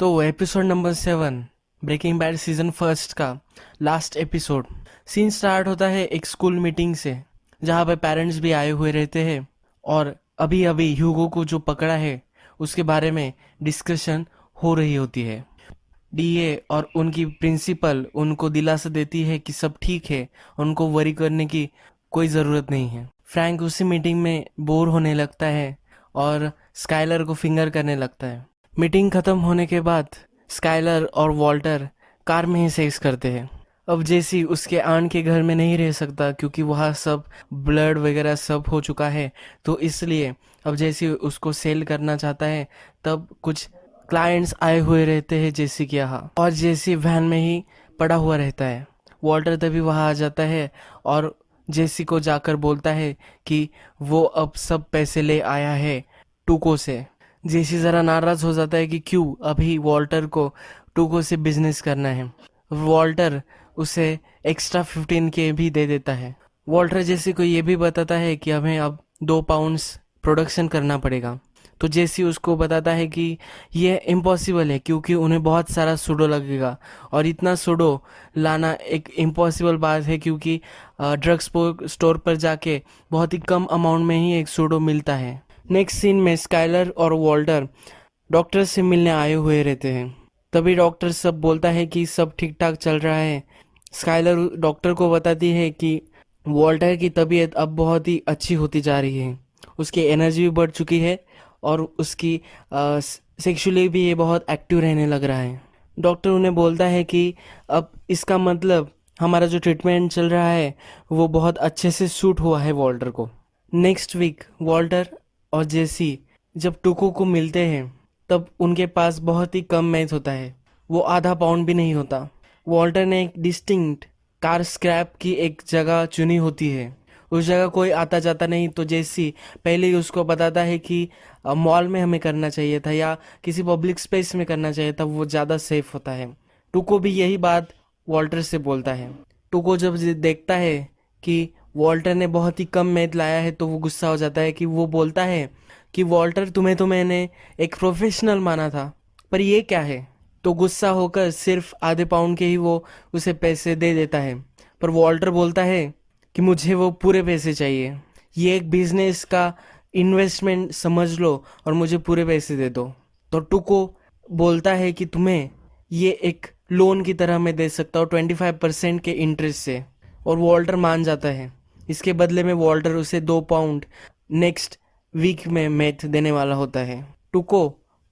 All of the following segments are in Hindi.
तो episode number 7 Breaking Bad season first का लास्ट एपिसोड। सीन स्टार्ट होता है एक स्कूल मीटिंग से, जहाँ पे पेरेंट्स भी आए हुए रहते हैं और अभी अभी ह्यूगो को जो पकड़ा है उसके बारे में डिस्कशन हो रही होती है। डीए और उनकी प्रिंसिपल उनको दिलासा देती है कि सब ठीक है, उनको वरी करने की कोई ज़रूरत नहीं है। फ्रैंक उसी मीटिंग में बोर होने लगता है और स्काइलर को फिंगर करने लगता है। मीटिंग खत्म होने के बाद स्काइलर और वॉल्टर कार में ही सेक्स करते हैं। अब जेसी उसके आन के घर में नहीं रह सकता क्योंकि वहाँ सब ब्लड वगैरह सब हो चुका है, तो इसलिए अब जेसी उसको सेल करना चाहता है। तब कुछ क्लाइंट्स आए हुए रहते हैं जेसी के यहाँ और जेसी वैन में ही पड़ा हुआ रहता है। वॉल्टर तभी वहाँ आ जाता है और जेसी को जाकर बोलता है कि वो अब सब पैसे ले आया है टूको से। जेसी ज़रा नाराज़ हो जाता है कि क्यों अभी वॉल्टर को टूको से बिजनेस करना है। वॉल्टर उसे एक्स्ट्रा 15K भी दे देता है। वॉल्टर जेसी को ये भी बताता है कि हमें अब 2 पाउंड्स प्रोडक्शन करना पड़ेगा। तो जेसी उसको बताता है कि ये इम्पॉसिबल है क्योंकि उन्हें बहुत सारा सूडो लगेगा और इतना सूडो लाना एक इम्पॉसिबल बात है क्योंकि ड्रग स्टोर पर जाके बहुत ही कम अमाउंट में ही एक सूडो मिलता है। नेक्स्ट सीन में स्काइलर और वॉल्टर डॉक्टर से मिलने आए हुए रहते हैं। तभी डॉक्टर सब बोलता है कि सब ठीक ठाक चल रहा है। स्काइलर डॉक्टर को बताती है कि वॉल्टर की तबीयत अब बहुत ही अच्छी होती जा रही है, उसकी एनर्जी भी बढ़ चुकी है और उसकी सेक्सुअली भी ये बहुत एक्टिव रहने लग रहा है। डॉक्टर उन्हें बोलता है कि अब इसका मतलब हमारा जो ट्रीटमेंट चल रहा है वो बहुत अच्छे से सूट हुआ है वॉल्टर को। नेक्स्ट वीक वॉल्टर और जेसी जब टुको को मिलते हैं तब उनके पास बहुत ही कम मैथ होता है, वो आधा पाउंड भी नहीं होता। वॉल्टर ने एक डिस्टिंक्ट कार स्क्रैप की एक जगह चुनी होती है, उस जगह कोई आता जाता नहीं, तो जेसी पहले ही उसको बताता है कि मॉल में हमें करना चाहिए था या किसी पब्लिक स्पेस में करना चाहिए था, वो ज़्यादा सेफ होता है। टुको भी यही बात वॉल्टर से बोलता है। टुको जब देखता है कि वॉल्टर ने बहुत ही कम मैथ लाया है तो वो गुस्सा हो जाता है कि वो बोलता है कि वॉल्टर तुम्हें तो मैंने एक प्रोफेशनल माना था, पर ये क्या है। तो गुस्सा होकर सिर्फ आधे पाउंड के ही वो उसे पैसे दे देता है, पर वॉल्टर बोलता है कि मुझे वो पूरे पैसे चाहिए, ये एक बिजनेस का इन्वेस्टमेंट समझ लो और मुझे पूरे पैसे दे दो। तो टुको बोलता है कि तुम्हें ये एक लोन की तरह मैं दे सकता हूँ 25% के इंटरेस्ट से, और वॉल्टर मान जाता है। इसके बदले में वॉल्टर उसे 2 पाउंड नेक्स्ट वीक में मैथ देने वाला होता है। टुको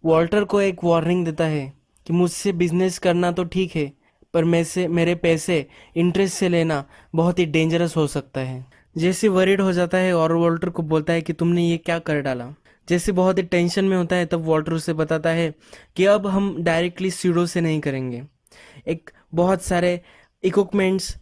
वॉल्टर को एक वार्निंग देता है कि मुझसे बिजनेस करना तो ठीक है, पर मेरे पैसे इंटरेस्ट से लेना बहुत ही डेंजरस हो सकता है। जैसे वरीड हो जाता है और वॉल्टर को बोलता है कि तुमने ये क्या कर डाला। जैसे बहुत ही टेंशन में होता है तब वॉल्टर उसे बताता है कि अब हम डायरेक्टली सीडो से नहीं करेंगे। एक बहुत सारे इक्विपमेंट्स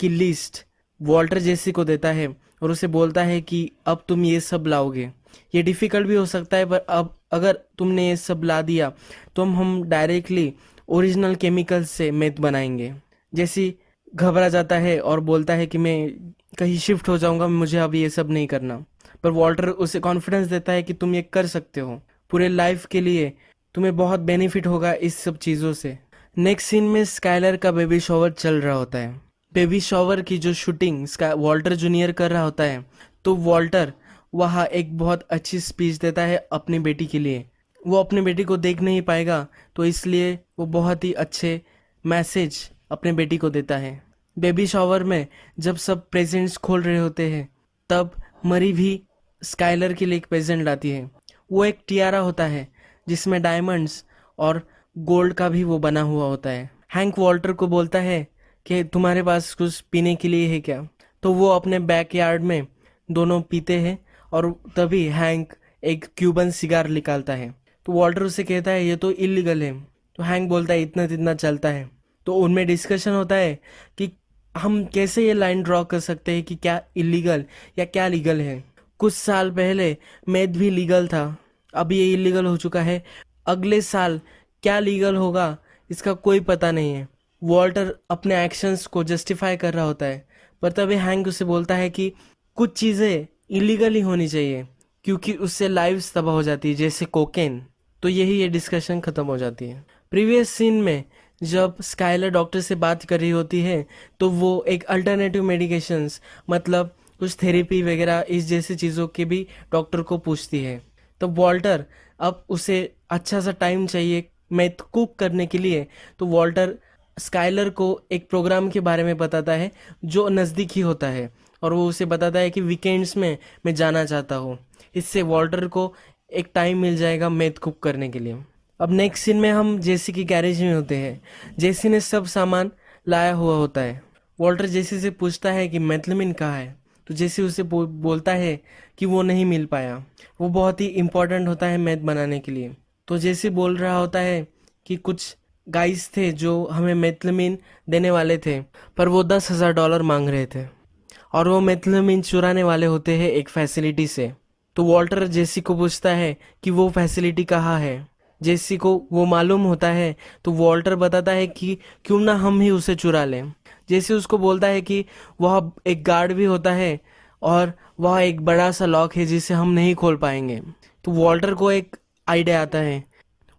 की लिस्ट वॉल्टर जेसी को देता है और उसे बोलता है कि अब तुम ये सब लाओगे, ये डिफ़िकल्ट भी हो सकता है, पर अब अगर तुमने ये सब ला दिया तो हम डायरेक्टली ओरिजिनल केमिकल से मेथ बनाएंगे। जैसी घबरा जाता है और बोलता है कि मैं कहीं शिफ्ट हो जाऊंगा, मुझे अब ये सब नहीं करना। पर वॉल्टर उसे कॉन्फिडेंस देता है कि तुम ये कर सकते हो, पूरे लाइफ के लिए तुम्हें बहुत बेनिफिट होगा इस सब चीज़ों से। नेक्स्ट सीन में स्काइलर का बेबी शॉवर चल रहा होता है। बेबी शॉवर की जो शूटिंग वॉल्टर जूनियर कर रहा होता है, तो वॉल्टर वहाँ एक बहुत अच्छी स्पीच देता है अपनी बेटी के लिए। वो अपनी बेटी को देख नहीं पाएगा, तो इसलिए वो बहुत ही अच्छे मैसेज अपने बेटी को देता है। बेबी शॉवर में जब सब प्रेजेंट्स खोल रहे होते हैं तब मरी भी स्काइलर के लिए एक प्रेजेंट लाती है। वो एक टियारा होता है जिसमें डायमंड्स और गोल्ड का भी वो बना हुआ होता है। हैंक वॉल्टर को बोलता है कि तुम्हारे पास कुछ पीने के लिए है क्या। तो वो अपने बैकयार्ड में दोनों पीते हैं और तभी हैंक एक क्यूबन सिगार निकालता है। तो वॉल्टर उसे कहता है ये तो इलीगल है। तो हैंक बोलता है इतना तितना चलता है। तो उनमें डिस्कशन होता है कि हम कैसे ये लाइन ड्रॉ कर सकते हैं कि क्या इलीगल या क्या लीगल है। कुछ साल पहले मैथ भी लीगल था, अब ये इलीगल हो चुका है। अगले साल क्या लीगल होगा इसका कोई पता नहीं है। वॉल्टर अपने एक्शंस को जस्टिफाई कर रहा होता है, पर तभी हैंक उसे बोलता है कि कुछ चीज़ें इलीगल ही होनी चाहिए क्योंकि उससे लाइव्स तबाह हो जाती है, जैसे कोकेन। तो यही ये डिस्कशन ख़त्म हो जाती है। प्रीवियस सीन में जब स्काइलर डॉक्टर से बात कर रही होती है तो वो एक अल्टरनेटिव मेडिकेशंस मतलब कुछ थेरेपी वगैरह इस जैसी चीज़ों के भी डॉक्टर को पूछती है। तो वॉल्टर अब उसे अच्छा सा टाइम चाहिए मैथ कुक करने के लिए, तो वॉल्टर स्काइलर को एक प्रोग्राम के बारे में बताता है जो नज़दीक ही होता है, और वो उसे बताता है कि वीकेंड्स में मैं जाना चाहता हूँ। इससे वॉल्टर को एक टाइम मिल जाएगा मैथ कुक करने के लिए। अब नेक्स्ट सीन में हम जेसी की गैरेज में होते हैं। जेसी ने सब सामान लाया हुआ होता है। वॉल्टर जेसी से पूछता है कि मैथलमिन कहाँ है, तो जेसी उसे बोलता है कि वो नहीं मिल पाया, वो बहुत ही इम्पोर्टेंट होता है मैथ बनाने के लिए। तो जेसी बोल रहा होता है कि कुछ गाइस थे जो हमें मैथलमिन देने वाले थे, पर वो $10,000 मांग रहे थे, और वो मैथलमिन चुराने वाले होते हैं एक फैसिलिटी से। तो वॉल्टर जेसी को पूछता है कि वो फैसिलिटी कहाँ है। जेसी को वो मालूम होता है, तो वॉल्टर बताता है कि क्यों ना हम ही उसे चुरा लें। जेसी उसको बोलता है कि वह एक गार्ड भी होता है और वह एक बड़ा सा लॉक है जिसे हम नहीं खोल पाएंगे। तो वॉल्टर को एक आइडिया आता है।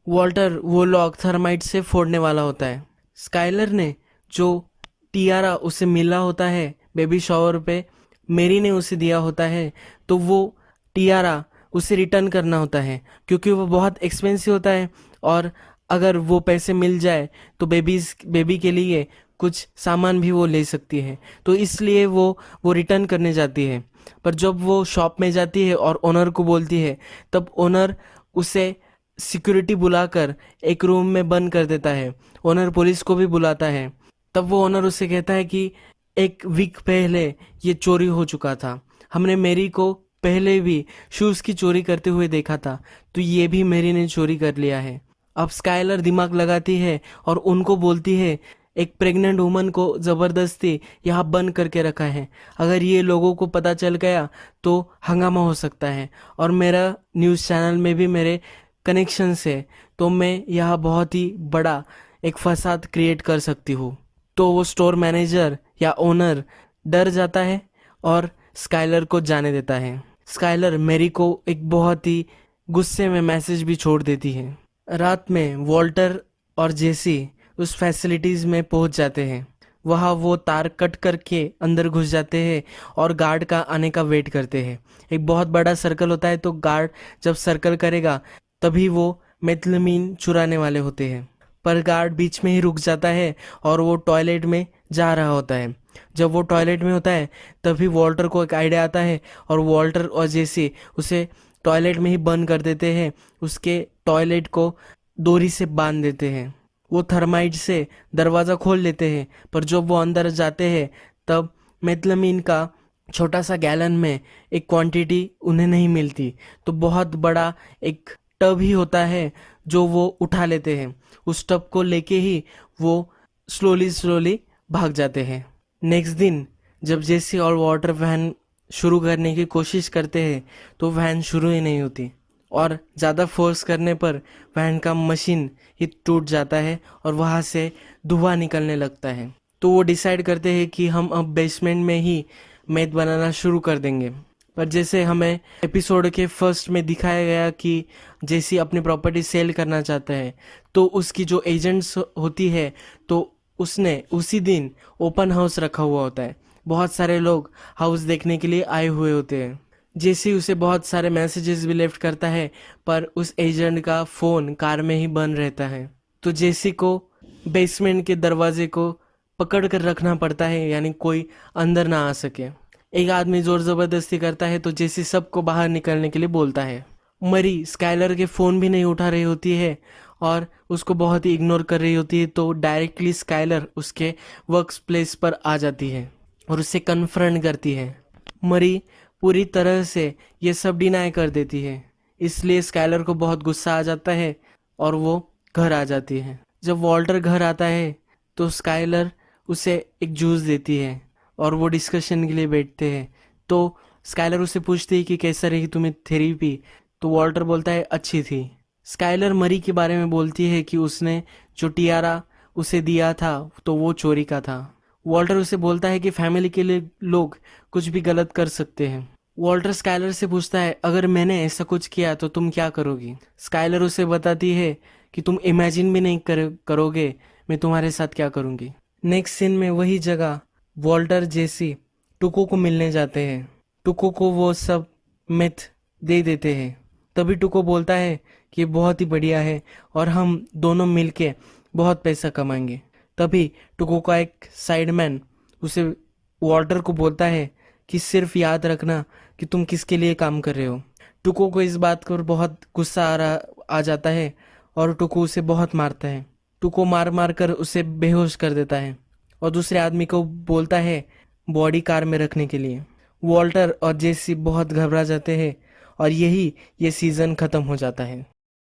वॉल्टर वो लॉक थर्माइट से फोड़ने वाला होता है। स्काइलर ने जो टियारा उसे मिला होता है बेबी शॉवर पे, मेरी ने उसे दिया होता है, तो वो टियारा उसे रिटर्न करना होता है क्योंकि वो बहुत एक्सपेंसिव होता है, और अगर वो पैसे मिल जाए तो बेबी के लिए कुछ सामान भी वो ले सकती है। तो इसलिए वो रिटर्न करने जाती है। पर जब वो शॉप में जाती है और ओनर को बोलती है, तब ओनर उसे सिक्योरिटी बुलाकर एक रूम में बंद कर देता है। ओनर पुलिस को भी बुलाता है। तब वो ओनर उसे कहता है कि एक वीक पहले ये चोरी हो चुका था, हमने मेरी को पहले भी शूज़ की चोरी करते हुए देखा था, तो ये भी मेरी ने चोरी कर लिया है। अब स्काइलर दिमाग लगाती है और उनको बोलती है एक प्रेग्नेंट वुमन को ज़बरदस्ती यहाँ बंद करके रखा है, अगर ये लोगों को पता चल गया तो हंगामा हो सकता है, और मेरा न्यूज़ चैनल में भी मेरे कनेक्शन से, तो मैं यहाँ बहुत ही बड़ा एक फसाद क्रिएट कर सकती हूँ। तो वो स्टोर मैनेजर या ओनर डर जाता है और स्काइलर को जाने देता है। स्काइलर मैरी को एक बहुत ही गुस्से में मैसेज भी छोड़ देती है। रात में वॉल्टर और जेसी उस फैसिलिटीज में पहुंच जाते हैं। वहाँ वो तार कट करके अंदर घुस जाते हैं और गार्ड का आने का वेट करते हैं। एक बहुत बड़ा सर्कल होता है, तो गार्ड जब सर्कल करेगा तभी वो मेथलमीन चुराने वाले होते हैं। पर गार्ड बीच में ही रुक जाता है और वो टॉयलेट में जा रहा होता है। जब वो टॉयलेट में होता है तभी वॉल्टर को एक आइडिया आता है, और वॉल्टर और जेसी उसे टॉयलेट में ही बंद कर देते हैं। उसके टॉयलेट को डोरी से बांध देते हैं। वो थर्माइट से दरवाज़ा खोल लेते हैं, पर जब वो अंदर जाते हैं तब मेथलमीन का छोटा सा गैलन में एक क्वांटिटी उन्हें नहीं मिलती, तो बहुत बड़ा एक टब ही होता है जो वो उठा लेते हैं। उस टब को लेके ही वो स्लोली भाग जाते हैं। नेक्स्ट दिन जब जेसी और वाटर वैन शुरू करने की कोशिश करते हैं तो वैन शुरू ही नहीं होती, और ज़्यादा फोर्स करने पर वैन का मशीन ही टूट जाता है और वहाँ से धुआं निकलने लगता है। तो वो डिसाइड करते हैं कि हम अब बेसमेंट में ही मैथ बनाना शुरू कर देंगे। पर जैसे हमें एपिसोड के फर्स्ट में दिखाया गया कि जेसी अपनी प्रॉपर्टी सेल करना चाहता है, तो उसकी जो एजेंट्स होती है, तो उसने उसी दिन ओपन हाउस रखा हुआ होता है। बहुत सारे लोग हाउस देखने के लिए आए हुए होते हैं। जेसी उसे बहुत सारे मैसेजेस भी लेफ्ट करता है, पर उस एजेंट का फ़ोन कार में ही बंद रहता है। तो जेसी को बेसमेंट के दरवाजे को पकड़ कर रखना पड़ता है, यानी कोई अंदर ना आ सके। एक आदमी जोर ज़बरदस्ती करता है तो जेसी सबको बाहर निकलने के लिए बोलता है। मरी स्काइलर के फ़ोन भी नहीं उठा रही होती है और उसको बहुत ही इग्नोर कर रही होती है, तो डायरेक्टली स्काइलर उसके वर्क प्लेस पर आ जाती है और उससे कन्फ्रंट करती है। मरी पूरी तरह से ये सब डिनाई कर देती है, इसलिए स्काइलर को बहुत गुस्सा आ जाता है और वो घर आ जाती है। जब वॉल्टर घर आता है तो स्काइलर उसे एक जूस देती है और वो डिस्कशन के लिए बैठते हैं। तो स्काइलर उससे पूछती है कि कैसा रही तुम्हें थेरेपी, तो वॉल्टर बोलता है अच्छी थी। स्काइलर मरी के बारे में बोलती है कि उसने जो टियारा उसे दिया था तो वो चोरी का था। वॉल्टर उसे बोलता है कि फैमिली के लिए लोग कुछ भी गलत कर सकते हैं। वॉल्टर स्काइलर से पूछता है अगर मैंने ऐसा कुछ किया तो तुम क्या करोगी। स्काइलर उसे बताती है कि तुम इमेजिन भी नहीं करोगे मैं तुम्हारे साथ क्या करूँगी। नेक्स्ट सीन में वही जगह वॉल्टर जेसी टुको को मिलने जाते हैं। टुको को वो सब मिथ दे देते हैं। तभी टुको बोलता है कि ये बहुत ही बढ़िया है और हम दोनों मिलके बहुत पैसा कमाएंगे। तभी टुको का एक साइडमैन उसे वॉल्टर को बोलता है कि सिर्फ याद रखना कि तुम किसके लिए काम कर रहे हो। टुको को इस बात पर बहुत गुस्सा आ जाता है और टुको उसे बहुत मारता है। टुको मार मार कर उसे बेहोश कर देता है और दूसरे आदमी को बोलता है बॉडी कार में रखने के लिए। वॉल्टर और जेसी बहुत घबरा जाते हैं और यही ये सीज़न ख़त्म हो जाता है।